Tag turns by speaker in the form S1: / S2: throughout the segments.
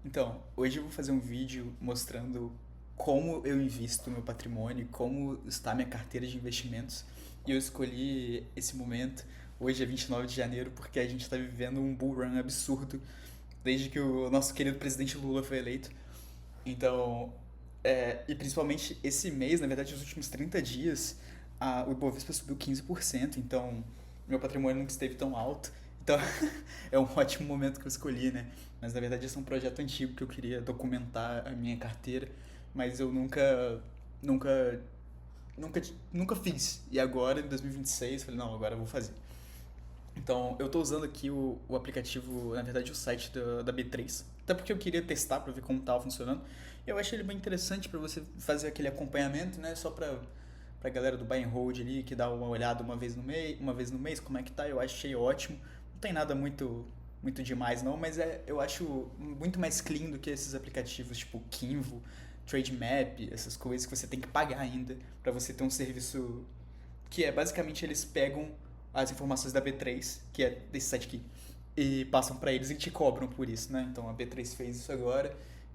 S1: Então, hoje eu vou fazer um vídeo mostrando como eu invisto meu patrimônio, como está minha carteira de investimentos. E eu escolhi esse momento, hoje é 29 de janeiro, porque a gente está vivendo um bull run absurdo desde que o nosso querido presidente Lula foi eleito. Então, e principalmente esse mês, na verdade, os últimos 30 dias, o Ibovespa subiu 15%, então meu patrimônio nunca esteve tão alto. Então, é um ótimo momento que eu escolhi, né? Mas na verdade esse é um projeto antigo que eu queria documentar a minha carteira, mas eu nunca, nunca fiz. E agora, em 2026, falei, não, agora eu vou fazer. Então, eu estou usando aqui o aplicativo, na verdade o site da B3, até porque eu queria testar para ver como estava funcionando. Eu achei ele bem interessante para você fazer aquele acompanhamento, né, só para galera do buy and hold ali, que dá uma olhada uma vez no mês, como é que tá, eu achei ótimo. Não tem nada muito demais não, mas eu acho muito mais clean do que esses aplicativos tipo Kinvo, Trademap, essas coisas que você tem que pagar ainda para você ter um serviço que é basicamente eles pegam as informações da B3, que é desse site aqui, e passam para eles e te cobram por isso, né? Então a B3 fez isso agora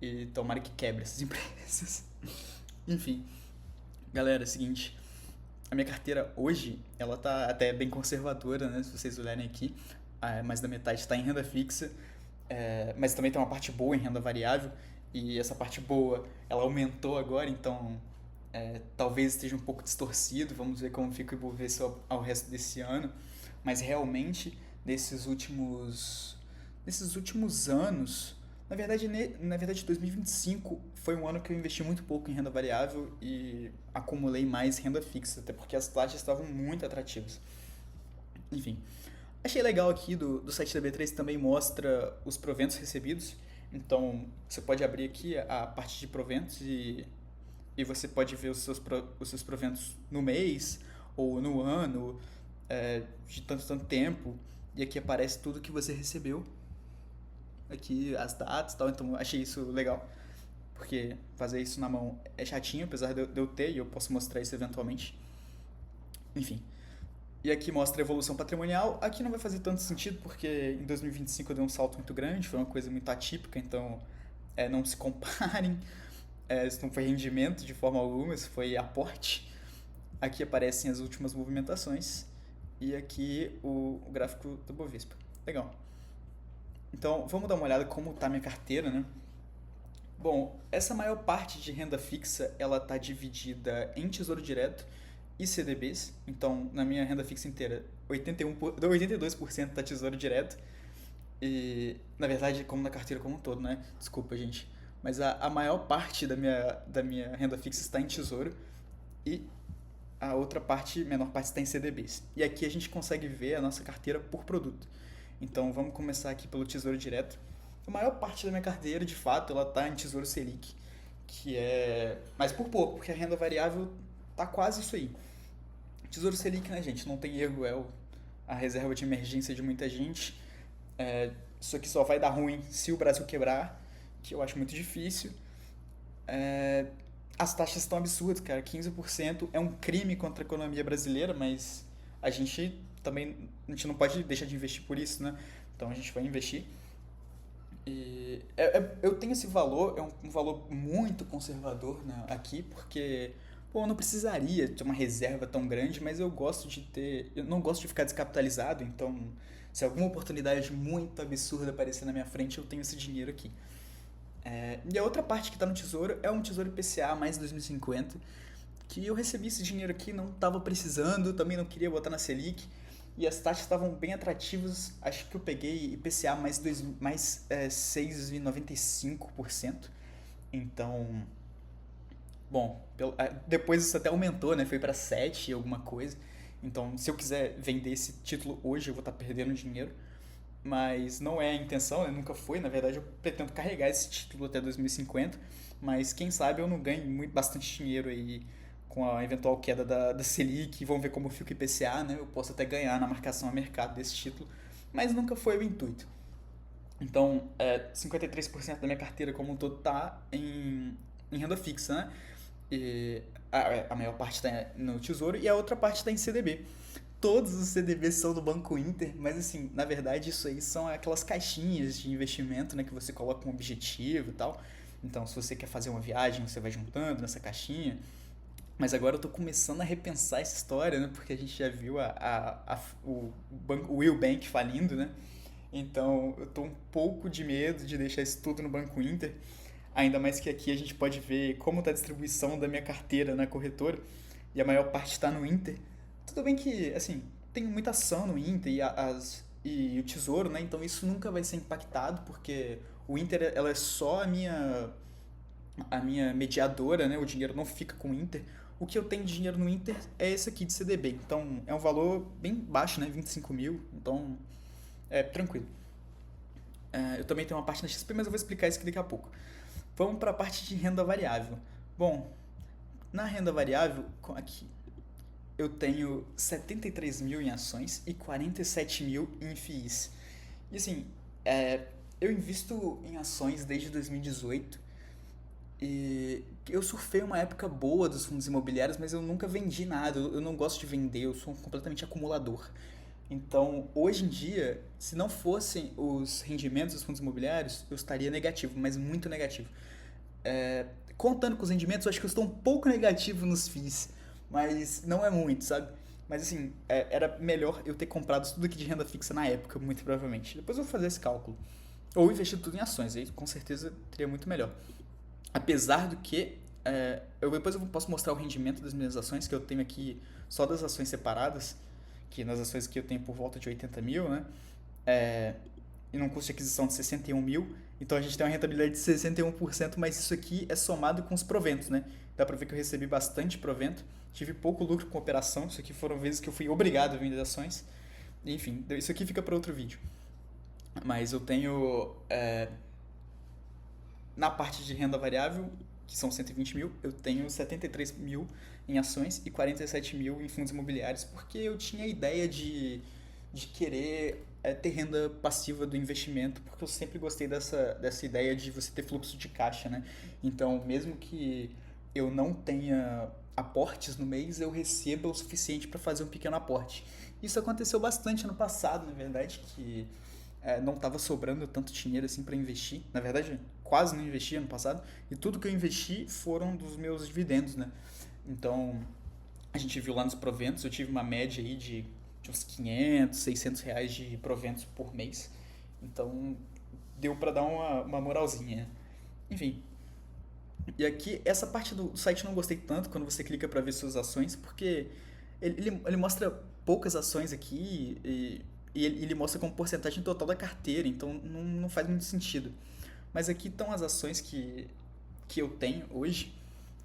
S1: e tomara que quebre essas empresas. Enfim, galera, é o seguinte, a minha carteira hoje, ela tá até bem conservadora, né? Se vocês olharem aqui, mais da metade está em renda fixa, mas também tem uma parte boa em renda variável, e essa parte boa, ela aumentou agora, então talvez esteja um pouco distorcido, vamos ver como fica o Ibovespa ao resto desse ano, mas realmente nesses últimos anos, na verdade 2025 foi um ano que eu investi muito pouco em renda variável e acumulei mais renda fixa, até porque as taxas estavam muito atrativas. Enfim, achei legal aqui do site da B3 também mostra os proventos recebidos. Então, você pode abrir aqui a parte de proventos e você pode ver os seus proventos no mês ou no ano, de tanto tempo. E aqui aparece tudo que você recebeu. Aqui as datas e tal. Então, achei isso legal. Porque fazer isso na mão é chatinho, apesar de eu ter, e eu posso mostrar isso eventualmente. Enfim, e aqui mostra a evolução patrimonial. Aqui não vai fazer tanto sentido porque em 2025 eu dei um salto muito grande, foi uma coisa muito atípica, então não se comparem. Isso não foi rendimento de forma alguma, isso foi aporte. Aqui aparecem as últimas movimentações e aqui o gráfico do Bovespa. Legal. Então vamos dar uma olhada como está minha carteira, né? Bom, essa maior parte de renda fixa ela está dividida em tesouro direto e CDBs. Então, na minha renda fixa inteira, 82% está tesouro direto. E, na verdade, como na carteira como um todo, né? Desculpa, gente. Mas a maior parte da minha renda fixa está em tesouro e a outra parte, menor parte, está em CDBs. E aqui a gente consegue ver a nossa carteira por produto. Então vamos começar aqui pelo Tesouro Direto. A maior parte da minha carteira, de fato, ela está em Tesouro Selic, que é... mas por pouco, porque a renda variável tá quase isso aí. Tesouro Selic, né, gente? Não tem erro, a reserva de emergência de muita gente. Isso aqui só vai dar ruim se o Brasil quebrar, que eu acho muito difícil. É, as taxas estão absurdas, cara. 15% é um crime contra a economia brasileira, mas a gente não pode deixar de investir por isso, né? Então a gente vai investir. E eu tenho esse valor, é um valor muito conservador, né, aqui, porque pô, eu não precisaria ter uma reserva tão grande, mas eu não gosto de ficar descapitalizado, então se alguma oportunidade muito absurda aparecer na minha frente, eu tenho esse dinheiro aqui. E a outra parte que está no tesouro é um tesouro IPCA mais 2050, que eu recebi esse dinheiro aqui, não estava precisando, também não queria botar na Selic, e as taxas estavam bem atrativas, acho que eu peguei IPCA mais 6,95%, então, bom, depois isso até aumentou, né, foi para 7 alguma coisa, então se eu quiser vender esse título hoje eu vou estar perdendo dinheiro, mas não é a intenção, né? Nunca foi. Na verdade, eu pretendo carregar esse título até 2050, mas quem sabe eu não ganhe bastante dinheiro aí com a eventual queda da Selic. Vamos ver como fica o IPCA, né? Eu posso até ganhar na marcação a mercado desse título, mas nunca foi o intuito. Então, 53% da minha carteira como um todo está em renda fixa, né? E a maior parte está no Tesouro e a outra parte está em CDB. todos os CDBs são do Banco Inter, mas assim, na verdade isso aí são aquelas caixinhas de investimento, né, que você coloca um objetivo e tal. Então, se você quer fazer uma viagem, você vai juntando nessa caixinha. Mas agora eu tô começando a repensar essa história, né, porque a gente já viu o Will Bank falindo, né? Então, eu tô um pouco de medo de deixar isso tudo no Banco Inter. Ainda mais que aqui a gente pode ver como está a distribuição da minha carteira na corretora e a maior parte está no Inter. Tudo bem que, assim, tem muita ação no Inter e o Tesouro, né? Então isso nunca vai ser impactado porque o Inter ela é só a minha mediadora, né? O dinheiro não fica com o Inter. O que eu tenho de dinheiro no Inter é esse aqui de CDB. Então é um valor bem baixo, né? 25 mil. Então é tranquilo. Eu também tenho uma parte na XP, mas eu vou explicar isso aqui daqui a pouco. Vamos para a parte de renda variável. Bom, na renda variável, aqui, eu tenho 73 mil em ações e 47 mil em FIIs. E assim, eu invisto em ações desde 2018 e eu surfei uma época boa dos fundos imobiliários, mas eu nunca vendi nada. Eu não gosto de vender, eu sou completamente acumulador. Então, hoje em dia, se não fossem os rendimentos dos fundos imobiliários, eu estaria negativo, mas muito negativo. Contando com os rendimentos, eu acho que eu estou um pouco negativo nos FIIs, mas não é muito, sabe? Mas assim, era melhor eu ter comprado tudo aqui de renda fixa na época, muito provavelmente. Depois eu vou fazer esse cálculo. Ou investir tudo em ações, aí com certeza teria muito melhor. Apesar do que, depois eu posso mostrar o rendimento das minhas ações, que eu tenho aqui só das ações separadas, que nas ações que eu tenho por volta de 80 mil, né? E num custo de aquisição de 61 mil. Então a gente tem uma rentabilidade de 61%, mas isso aqui é somado com os proventos, né? Dá pra ver que eu recebi bastante provento, tive pouco lucro com a operação, isso aqui foram vezes que eu fui obrigado a vender ações. Enfim, isso aqui fica para outro vídeo. Mas eu tenho, na parte de renda variável, que são 120 mil, eu tenho 73 mil em ações e 47 mil em fundos imobiliários, porque eu tinha a ideia de querer ter renda passiva do investimento, porque eu sempre gostei dessa ideia de você ter fluxo de caixa, né? Então, mesmo que eu não tenha aportes no mês, eu recebo o suficiente para fazer um pequeno aporte. Isso aconteceu bastante no passado, na verdade, que não estava sobrando tanto dinheiro assim para investir. Na verdade, quase não investi ano passado, e tudo que eu investi foram dos meus dividendos, né? Então, a gente viu lá nos proventos, eu tive uma média aí de uns 500, 600 reais de proventos por mês. Então, deu para dar uma moralzinha. Enfim. E aqui, essa parte do site eu não gostei tanto quando você clica para ver suas ações, porque ele mostra poucas ações aqui e ele mostra como porcentagem total da carteira, então não faz muito sentido. Mas aqui estão as ações que eu tenho hoje,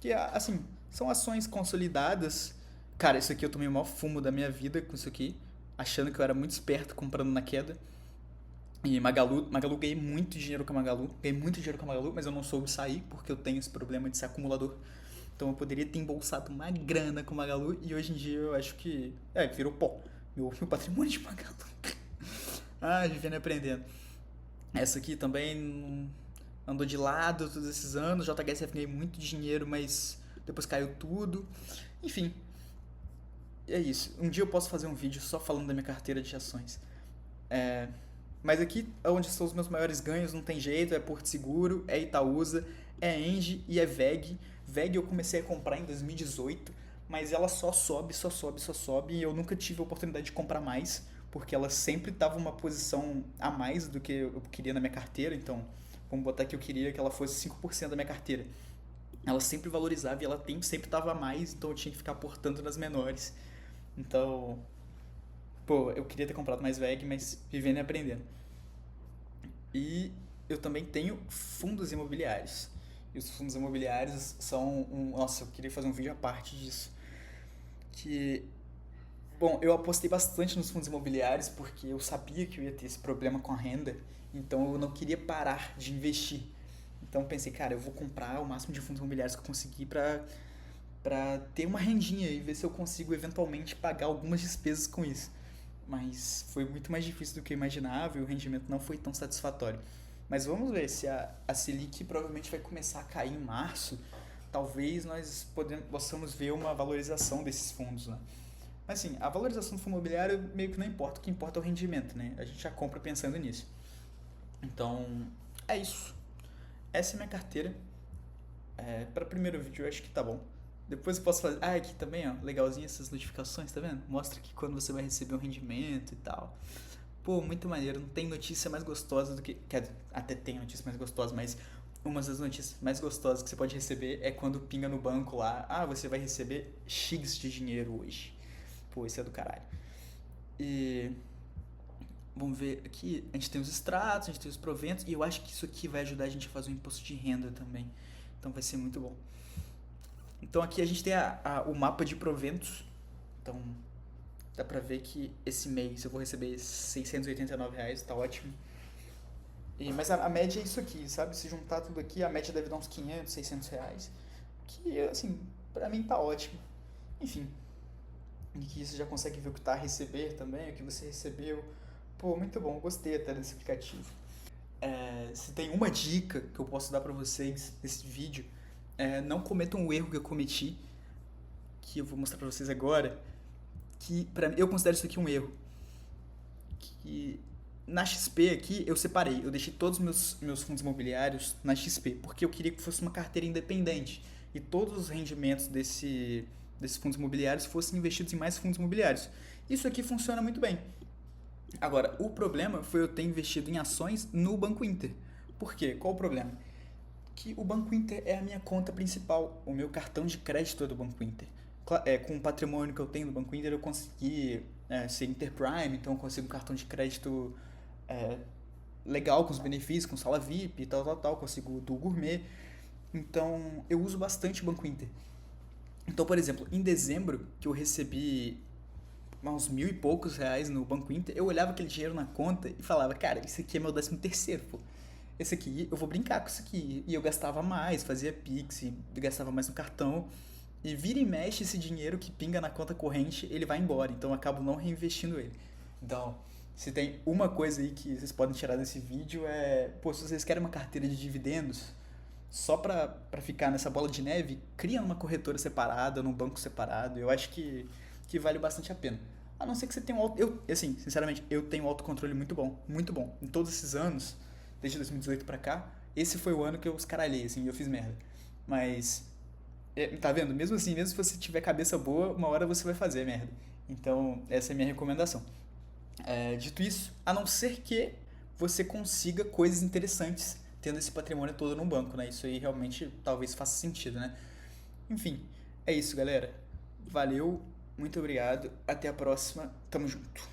S1: que assim, são ações consolidadas. Cara, isso aqui eu tomei o maior fumo da minha vida com isso aqui, achando que eu era muito esperto comprando na queda. E Magalu, ganhei muito dinheiro com a Magalu, mas eu não soube sair porque eu tenho esse problema de ser acumulador. Então eu poderia ter embolsado uma grana com a Magalu e hoje em dia eu acho que, virou pó, meu patrimônio de Magalu. Vivendo e aprendendo. Essa aqui também andou de lado todos esses anos, JHSF ganhei muito dinheiro, mas depois caiu tudo. Enfim, é isso. Um dia eu posso fazer um vídeo só falando da minha carteira de ações. Mas aqui é onde estão os meus maiores ganhos, não tem jeito, é Porto Seguro, é Itaúsa, é Engie e é VEG. VEG eu comecei a comprar em 2018, mas ela só sobe, só sobe, só sobe, e eu nunca tive a oportunidade de comprar mais, porque ela sempre estava uma posição a mais do que eu queria na minha carteira, então vamos botar que eu queria que ela fosse 5% da minha carteira. Ela sempre valorizava e ela sempre estava a mais, então eu tinha que ficar aportando nas menores. Então, eu queria ter comprado mais VEG, mas vivendo e aprendendo. E eu também tenho fundos imobiliários. E os fundos imobiliários são Nossa, eu queria fazer um vídeo à parte disso. Bom, eu apostei bastante nos fundos imobiliários porque eu sabia que eu ia ter esse problema com a renda, então eu não queria parar de investir. Então eu pensei, cara, eu vou comprar o máximo de fundos imobiliários que eu conseguir pra ter uma rendinha e ver se eu consigo eventualmente pagar algumas despesas com isso. Mas foi muito mais difícil do que eu imaginava e o rendimento não foi tão satisfatório. Mas vamos ver se a Selic provavelmente vai começar a cair em março. Talvez nós possamos ver uma valorização desses fundos, né? Mas assim, a valorização do fundo imobiliário meio que não importa, o que importa é o rendimento, né? A gente já compra pensando nisso. Então, é isso. Essa é a minha carteira. Para o primeiro vídeo eu acho que tá bom. Depois eu posso fazer. Ah, aqui também, ó, legalzinho essas notificações, tá vendo? Mostra que quando você vai receber um rendimento e tal. Pô, muito maneiro. Não tem notícia mais gostosa do que. Até tem notícia mais gostosa, mas uma das notícias mais gostosas que você pode receber é quando pinga no banco lá. Ah, você vai receber X de dinheiro hoje. Pô, isso é do caralho. E. Vamos ver aqui. A gente tem os extratos, a gente tem os proventos. E eu acho que isso aqui vai ajudar a gente a fazer o imposto de renda também. Então vai ser muito bom. Então aqui a gente tem o mapa de proventos. Então dá pra ver que esse mês eu vou receber R$ 689, tá ótimo. Mas a média é isso aqui, sabe? Se juntar tudo aqui, a média deve dar uns R$ 500, R$ 600. Que, assim, pra mim tá ótimo. Enfim. E que você já consegue ver o que tá a receber também, o que você recebeu. Pô, muito bom, gostei até desse aplicativo. Se tem uma dica que eu posso dar pra vocês nesse vídeo, não cometam o erro que eu cometi, que eu vou mostrar pra vocês agora, que eu considero isso aqui um erro. Que na XP aqui eu separei, eu deixei todos os meus fundos imobiliários na XP, porque eu queria que fosse uma carteira independente e todos os rendimentos desses fundos imobiliários fossem investidos em mais fundos imobiliários. Isso aqui funciona muito bem. Agora, o problema foi eu ter investido em ações no Banco Inter. Por quê? Qual o problema? Que o Banco Inter é a minha conta principal, o meu cartão de crédito é do Banco Inter. Com o patrimônio que eu tenho no Banco Inter, eu consegui ser Interprime, então eu consigo um cartão de crédito é, legal, com os benefícios, com sala VIP e tal, consigo do Gourmet. Então, eu uso bastante o Banco Inter. Então, por exemplo, em dezembro, que eu recebi uns mil e poucos reais no Banco Inter, eu olhava aquele dinheiro na conta e falava, cara, isso aqui é meu 13º, pô. Esse aqui, eu vou brincar com isso aqui. E eu gastava mais, fazia Pix, e gastava mais no cartão. E vira e mexe esse dinheiro que pinga na conta corrente, ele vai embora. Então eu acabo não reinvestindo ele. Então, se tem uma coisa aí que vocês podem tirar desse vídeo pô, se vocês querem uma carteira de dividendos, só pra ficar nessa bola de neve, cria numa corretora separada, num banco separado. Eu acho que vale bastante a pena. A não ser que você tenha um auto... assim, sinceramente, eu tenho um autocontrole muito bom. Muito bom. Em todos esses anos, desde 2018 pra cá, esse foi o ano que eu escaralhei, assim, eu fiz merda. Mas, tá vendo? Mesmo assim, mesmo se você tiver cabeça boa, uma hora você vai fazer merda. Então, essa é a minha recomendação. Dito isso, a não ser que você consiga coisas interessantes tendo esse patrimônio todo no banco, né? Isso aí realmente talvez faça sentido, né? Enfim, é isso, galera. Valeu, muito obrigado, até a próxima, tamo junto.